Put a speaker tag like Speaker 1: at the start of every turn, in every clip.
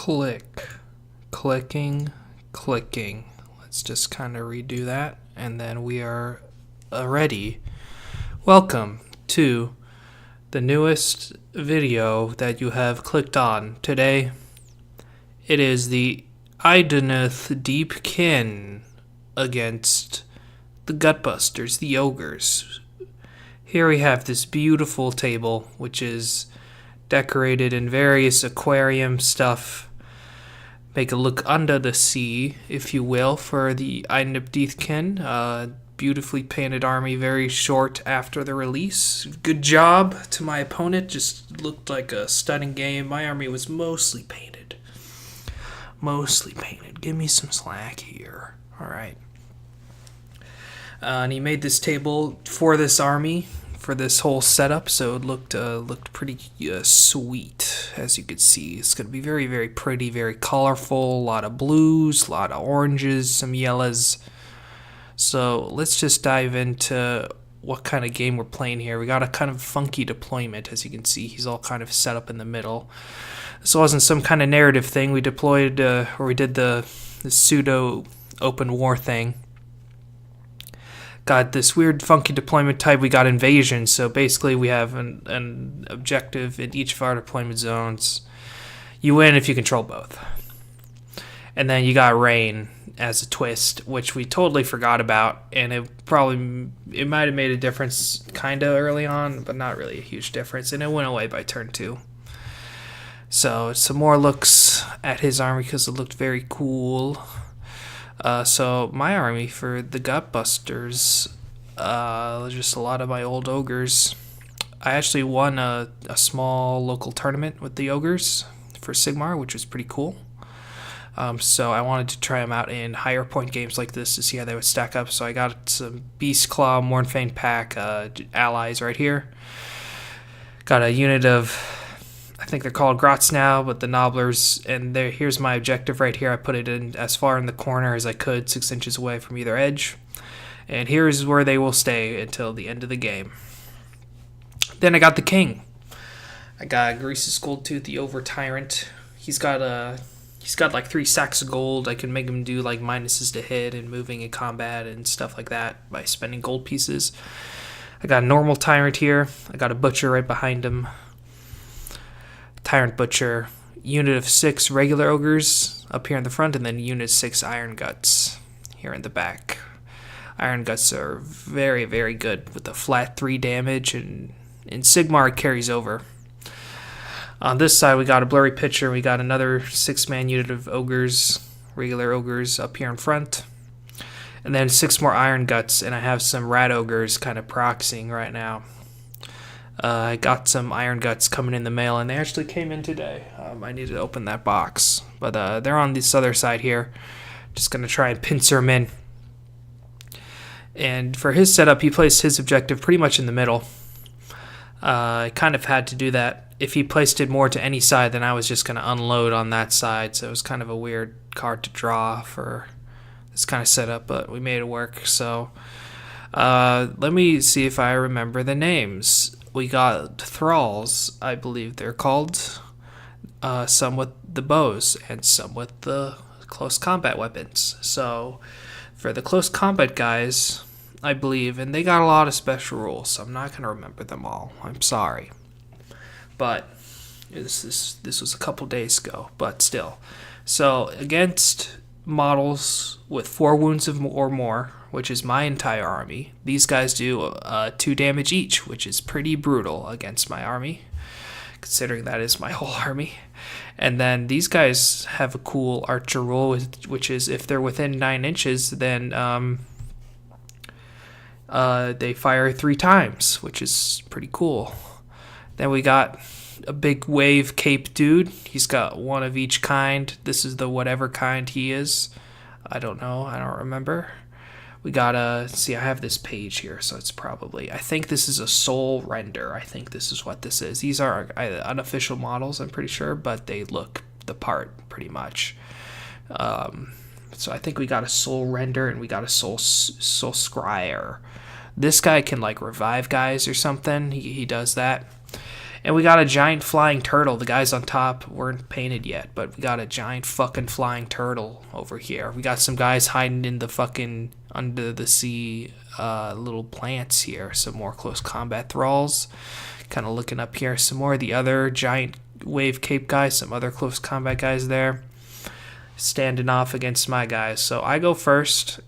Speaker 1: click, clicking, clicking. Let's just kind of redo that, and then we are ready. Welcome to the newest video that you have clicked on today. It is the Idoneth Deepkin against the Gutbusters, the ogres. Here we have this beautiful table, which is decorated in various aquarium stuff. Make it look under the sea, if you will, for the Idoneth Deepkin. Beautifully painted army, very short after the release. Good job to my opponent, just looked like a stunning game. My army was mostly painted. Give me some slack here. Alright. And he made this table for this army, for this whole setup, so it looked pretty sweet, as you could see. It's going to be very, very pretty, very colorful, a lot of blues, a lot of oranges, some yellows. So let's just dive into what kind of game we're playing here. We got a kind of funky deployment, as you can see. He's all kind of set up in the middle. This wasn't some kind of narrative thing. We deployed, or we did the pseudo open war thing. Got this weird funky deployment type. We got invasion, so basically we have an objective in each of our deployment zones. You win if you control both. And then you got rain as a twist, which we totally forgot about, and it might have made a difference kind of early on, but not really a huge difference, and it went away by turn 2. So some more looks at his army because it looked very cool. So my army for the Gutbusters, just a lot of my old ogres. I actually won a small local tournament with the ogres for Sigmar, which was pretty cool. So I wanted to try them out in higher point games like this to see how they would stack up. So I got some Beast Claw, Mornfane Pack allies right here. Got a unit of, I think they're called Grots now, but the Nobblers, and here's my objective right here. I put it in as far in the corner as I could, 6 inches away from either edge. And here's where they will stay until the end of the game. Then I got the King. I got Grease's Goldtooth, the Over Tyrant. He's got like 3 sacks of gold. I can make him do like minuses to hit and moving in combat and stuff like that by spending gold pieces. I got a normal Tyrant here. I got a Butcher right behind him. Tyrant Butcher, unit of 6 regular ogres up here in the front, and then unit 6 Iron Guts here in the back. Iron Guts are very, very good with the flat 3 damage, and in Sigmar it carries over. On this side we got a Blurry Pitcher, we got another 6-man unit of ogres, regular ogres up here in front, and then 6 more Iron Guts, and I have some Rat Ogres kind of proxying right now. I got some Iron Guts coming in the mail, and they actually came in today. I need to open that box. But they're on this other side here. Just going to try and pincer them in. And for his setup, he placed his objective pretty much in the middle. I kind of had to do that. If he placed it more to any side, then I was just going to unload on that side. So it was kind of a weird card to draw for this kind of setup, but we made it work. So let me see if I remember the names. We got thralls, I believe they're called, some with the bows and some with the close combat weapons. So for the close combat guys, I believe, and they got a lot of special rules, so I'm not going to remember them all. I'm sorry. But this was a couple days ago, but still. So against models with 4 wounds or more, which is my entire army, these guys do 2 damage each, which is pretty brutal against my army, considering that is my whole army. And then these guys have a cool archer rule, which is if they're within 9 inches, then they fire 3 times, which is pretty cool. Then we got a big wave cape dude. He's got 1 of each kind. This is the whatever kind he is. I don't know. I don't remember. We gotta see, I have this page here, so it's probably, I think this is a soul render. I think this is what this is. These are unofficial models, I'm pretty sure, but they look the part pretty much. So I think we got a soul render and we got a soul scryer. This guy can like revive guys or something. He does that. And we got a giant flying turtle. The guys on top weren't painted yet, but we got a giant fucking flying turtle over here. We got some guys hiding in the fucking under the sea little plants here. Some more close combat thralls. Kind of looking up here. Some more of the other giant wave cape guys. Some other close combat guys there. Standing off against my guys. So I go first.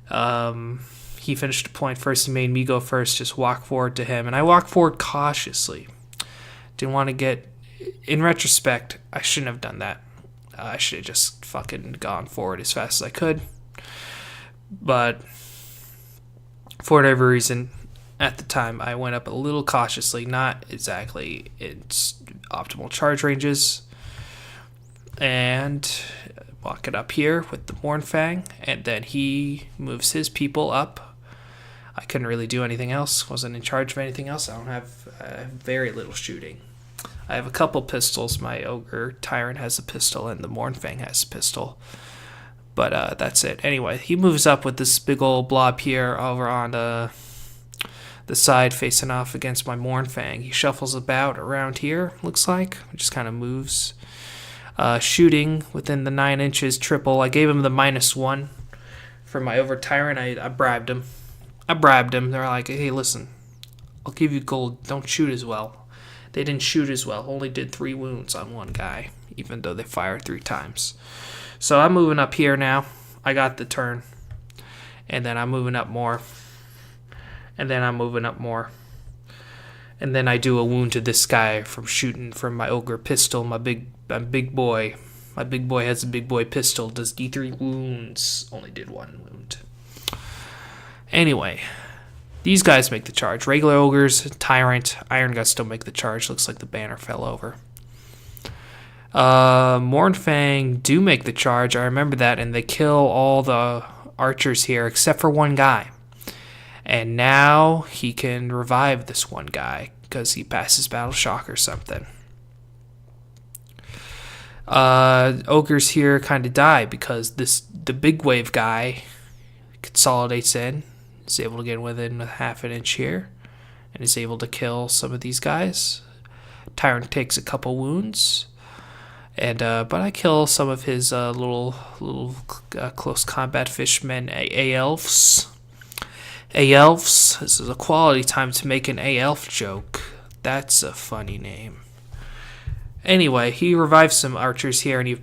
Speaker 1: He finished the point first. He made me go first. Just walk forward to him. And I walk forward cautiously. Didn't want to get... In retrospect, I shouldn't have done that. I should have just fucking gone forward as fast as I could. But for whatever reason, at the time, I went up a little cautiously. Not exactly its optimal charge ranges. And walk it up here with the Mournfang. And then he moves his people up. I couldn't really do anything else. Wasn't in charge of anything else. I have very little shooting. I have a couple pistols. My Ogre Tyrant has a pistol, and the Mournfang has a pistol. But that's it. Anyway, he moves up with this big old blob here over on the side facing off against my Mournfang. He shuffles about around here, looks like. Just kind of moves. Shooting within the 9 inches triple. I gave him the -1 for my Ogre Tyrant. I bribed him. They're like, hey, listen, I'll give you gold. Don't shoot as well. They didn't shoot as well. Only did 3 wounds on one guy, even though they fired 3 times. So I'm moving up here now. I got the turn. And then I'm moving up more. And then I'm moving up more. And then I do a wound to this guy from shooting from my Ogre pistol. My big boy. My big boy has a big boy pistol. Does D3 wounds. Only did 1 wound. Anyway, these guys make the charge. Regular Ogres, Tyrant, Iron Guts don't make the charge. Looks like the banner fell over. Mournfang do make the charge. I remember that, and they kill all the archers here except for one guy. And now he can revive this one guy because he passes Battle Shock or something. Ogres here kind of die because the big wave guy consolidates in. Is able to get within 1/2 an inch here. And is able to kill some of these guys. Tyrant takes a couple wounds. And but I kill some of his little close combat fishmen, A-Elves. A-Elves. This is a quality time to make an A-Elf joke. That's a funny name. Anyway, he revives some archers here, and he,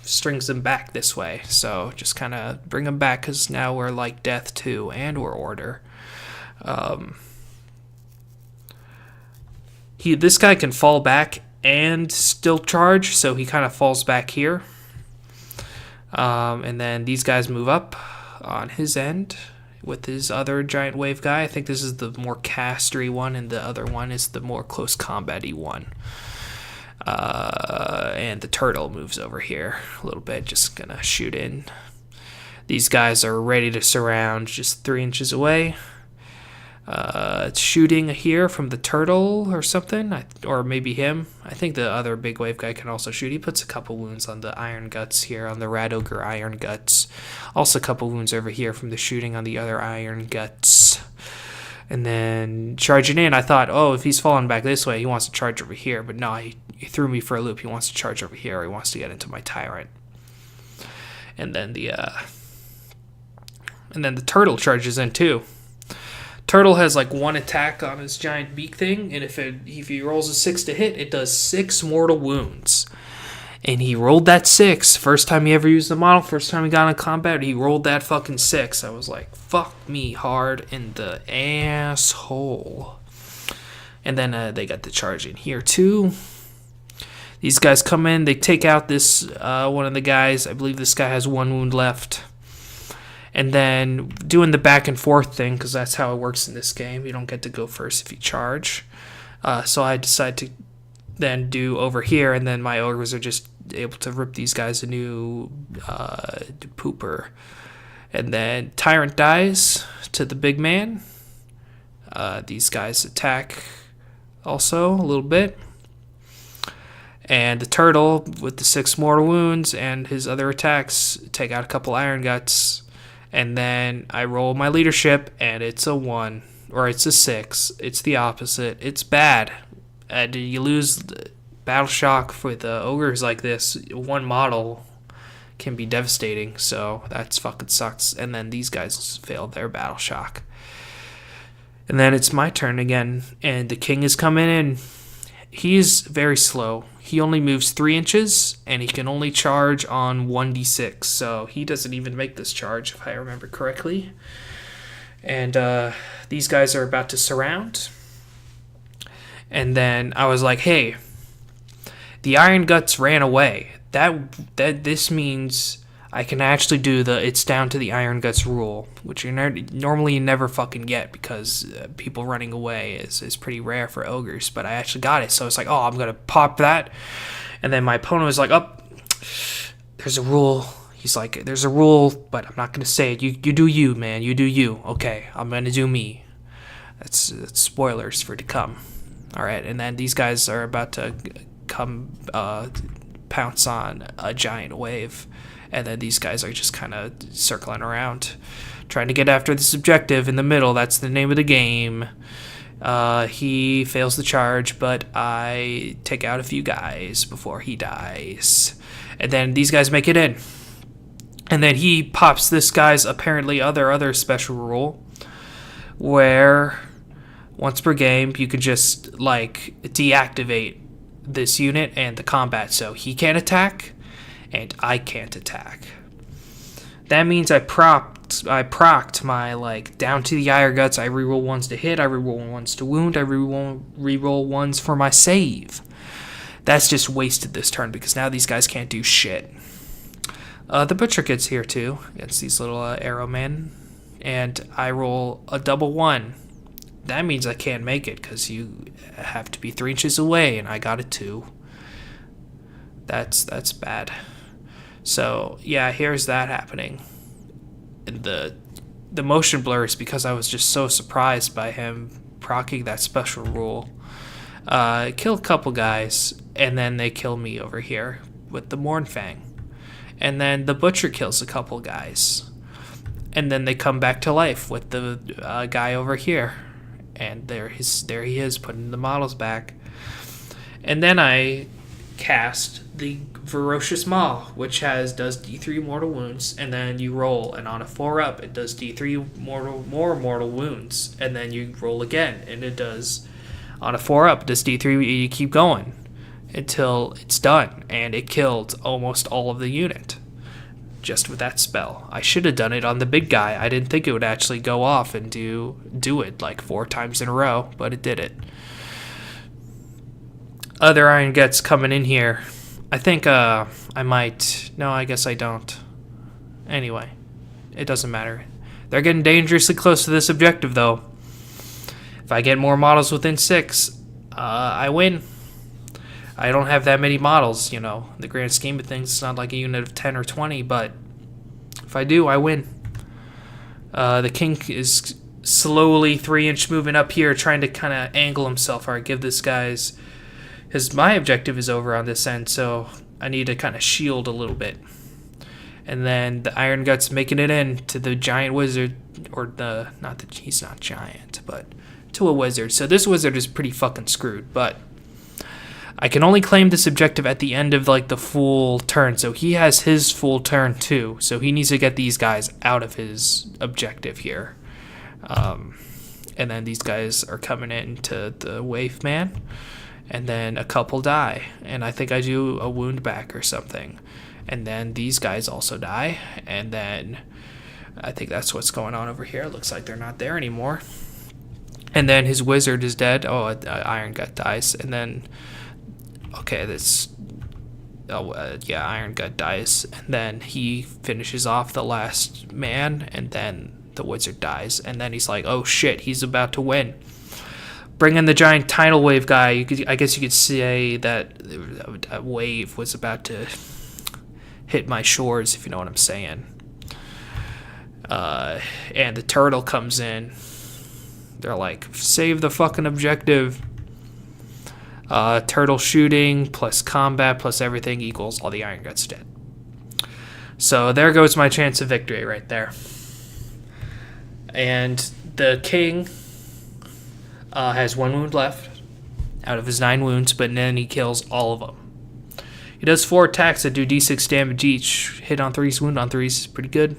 Speaker 1: strings them back this way. So just kind of bring them back, because now we're like Death 2, and we're Order. This guy can fall back and still charge, so he kind of falls back here. And then these guys move up on his end with his other giant wave guy. I think this is the more castery one, and the other one is the more close combat-y one. And the turtle moves over here a little bit, just gonna shoot in. These guys are ready to surround, just 3 inches away. It's shooting here from the turtle or something, or maybe him. I think the other big wave guy can also shoot. He puts a couple wounds on the Iron Guts here, on the Rat Ogre Iron Guts. Also a couple wounds over here from the shooting on the other Iron Guts. And then charging in, I thought, oh, if he's falling back this way, he wants to charge over here. But no, he threw me for a loop. He wants to charge over here, or he wants to get into my Tyrant. And then the turtle charges in too. Turtle has like 1 attack on his giant beak thing, and if he rolls a 6 to hit, it does 6 mortal wounds. And he rolled that 6. First time he ever used the model, first time he got in combat, he rolled that fucking 6. I was like, fuck me hard in the asshole. And then they got the charge in here too. These guys come in, they take out this one of the guys. I believe this guy has 1 wound left. And then doing the back and forth thing, because that's how it works in this game. You don't get to go first if you charge. So I decide to then do over here, and then my ogres are just able to rip these guys a new pooper. And then Tyrant dies to the big man. These guys attack also a little bit. And the turtle, with the 6 mortal wounds and his other attacks, take out a couple Iron Guts. And then I roll my leadership, and it's a 1, or it's a 6. It's the opposite. It's bad. And you lose battle shock with ogres like this. One model can be devastating, so that's fucking sucks. And then these guys failed their battle shock. And then it's my turn again, and the king is coming in. He's very slow. He only moves 3 inches, and he can only charge on 1d6, so he doesn't even make this charge, if I remember correctly. And these guys are about to surround. And then I was like, hey, the Iron Guts ran away. This means I can actually do the it's down to the Iron Guts rule, which normally you never fucking get because people running away is pretty rare for ogres, but I actually got it. So it's like, oh, I'm going to pop that. And then my opponent was like, oh, there's a rule. He's like, there's a rule, but I'm not going to say it. You do you, man. You do you. Okay, I'm going to do me. That's spoilers for to come. All right, and then these guys are about to come pounce on a giant wave. And then these guys are just kind of circling around, trying to get after this objective in the middle. That's the name of the game. He fails the charge, but I take out a few guys before he dies. And then these guys make it in. And then he pops this guy's apparently other special rule, where once per game you could just like deactivate this unit and the combat, so he can't attack and I can't attack. That means I procced my like down to the Iron Guts. I reroll 1s to hit, I reroll 1s to wound, I reroll 1s for my save. That's just wasted this turn because now these guys can't do shit. The Butcher gets here too against these little arrow men, and I roll a double 1. That means I can't make it because you have to be 3 inches away, and I got a 2. That's bad. So yeah, here's that happening. And the motion blurs because I was just so surprised by him proccing that special rule. Kill a couple guys, and then they kill me over here with the Mournfang. And then the Butcher kills a couple guys, and then they come back to life with the guy over here. And there he is, putting the models back. And then I cast the Ferocious Maw, which does D3 mortal wounds, and then you roll, and on a 4-up, it does D3 more mortal wounds, and then you roll again, and it does, on a 4-up, it does D3, you keep going until it's done, and it killed almost all of the unit just with that spell. I should have done it on the big guy. I didn't think it would actually go off and do it like 4 times in a row, but it did it. Other Iron Guts coming in here. I think I might... No, I guess I don't. Anyway, it doesn't matter. They're getting dangerously close to this objective, though. If I get more models within 6, I win. I don't have that many models, in the grand scheme of things. It's not like a unit of 10 or 20, but if I do, I win. The king is slowly 3-inch moving up here, trying to kind of angle himself. All right, give this guy's... Because my objective is over on this end, so I need to kind of shield a little bit. And then the Iron Guts making it in to the giant wizard, or he's not giant, but to a wizard. So this wizard is pretty fucking screwed, but I can only claim this objective at the end of like the full turn, so he has his full turn too. So he needs to get these guys out of his objective here. And then these guys are coming in to the Wave Man. And then a couple die, and I think I do a wound back or something. And then these guys also die, and then I think that's what's going on over here. It looks like they're not there anymore. And then his wizard is dead. Oh, Iron Gut dies, and then okay, Iron Gut dies, and then he finishes off the last man, and then the wizard dies, and then he's like, oh shit, he's about to win. Bring in the giant tidal wave guy. I guess you could say that a wave was about to hit my shores, if you know what I'm saying. And the turtle comes in. They're like, save the fucking objective. Turtle shooting plus combat plus everything equals all the Iron Guts dead. So there goes my chance of victory right there. And the king... has 1 wound left, out of his 9 wounds, but then he kills all of them. He does 4 attacks that do d6 damage each. Hit on 3s, wound on 3s is pretty good.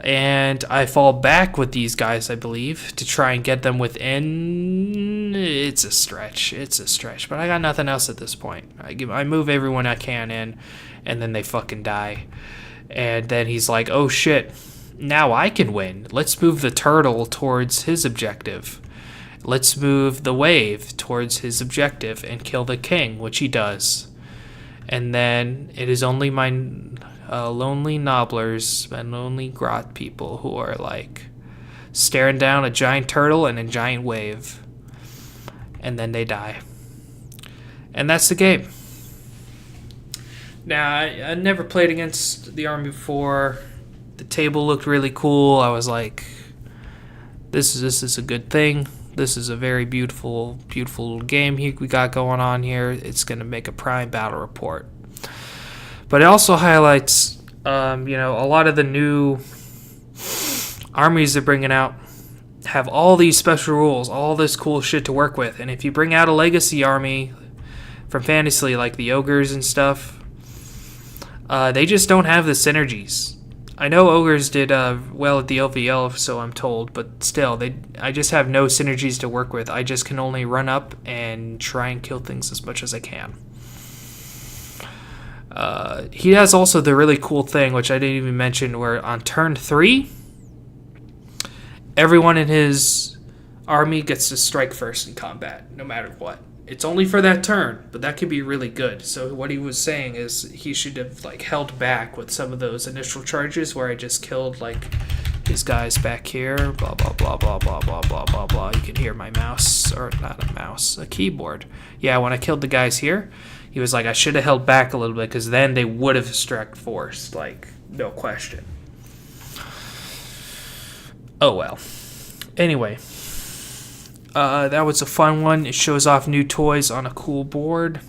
Speaker 1: And I fall back with these guys, I believe, to try and get them within. It's a stretch. But I got nothing else at this point. I move everyone I can in, and then they fucking die. And then he's like, oh shit, now I can win. Let's move the turtle towards his objective. Let's move the wave towards his objective and kill the king, which he does. And then it is only my lonely nobblers and lonely grot people who are like staring down a giant turtle and a giant wave. And then they die. And that's the game. Now, I never played against the army before. The table looked really cool. I was like, this is a good thing. This is a very beautiful, beautiful game we got going on here. It's going to make a prime battle report. But it also highlights, a lot of the new armies they're bringing out have all these special rules, all this cool shit to work with. And if you bring out a legacy army from Fantasy, like the ogres and stuff, they just don't have the synergies. I know ogres did well at the LVL, so I'm told, but still, I just have no synergies to work with. I just can only run up and try and kill things as much as I can. He has also the really cool thing, which I didn't even mention, where on turn 3, everyone in his army gets to strike first in combat, no matter what. It's only for that turn, but that could be really good. So what he was saying is he should have held back with some of those initial charges where I just killed his guys back here, blah blah blah blah blah blah blah blah blah. You can hear my mouse, or not a mouse, a keyboard. Yeah, when I killed the guys here, he was like, I should have held back a little bit because then they would have struck force, no question. Oh well. Anyway. That was a fun one. It shows off new toys on a cool board.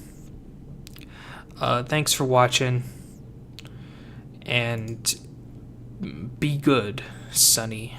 Speaker 1: Thanks for watching. And be good, Sonny.